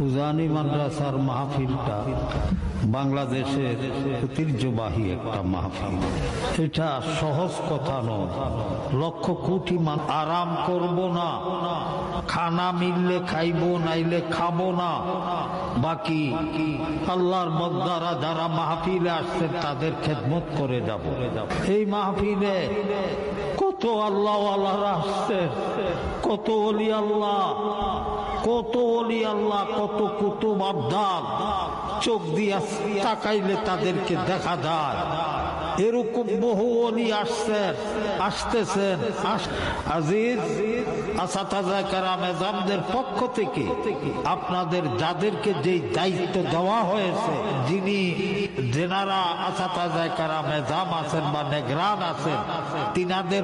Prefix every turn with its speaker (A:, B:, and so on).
A: উজানি মাদ্রাসার মাহফিলটা বাংলাদেশের ঐতিহ্যবাহী একটা মাহফিল। এটা সহজ কথা নয়। লক্ষ কোটি মানুষ আরাম করব না, খানা মিললে খাইব নাইলে খাবো না, বাকি আল্লাহর মদ্দারা যারা মাহফিলে আসছেন তাদের খেদমত করে যাব। এই মাহফিলে কত আল্লাহওয়ালারা আসছেন, কত ওলি আল্লাহ, কত ওলি আল্লাহ, কত কুতুব আবদাল, চোখ দিয়ে তাকাইলে তাদেরকে দেখা যায়। এরকম বহু ওলি আসছেন, আসতেছেন। আজিজ আসাতাজা কেরাম এজামদের পক্ষ থেকে আপনাদের যাদেরকে যেই দায়িত্ব দেওয়া হয়েছে, যেনারা আসাতাজা কেরাম এজাম আছেন বা নেগরান আছেন, তিনাদের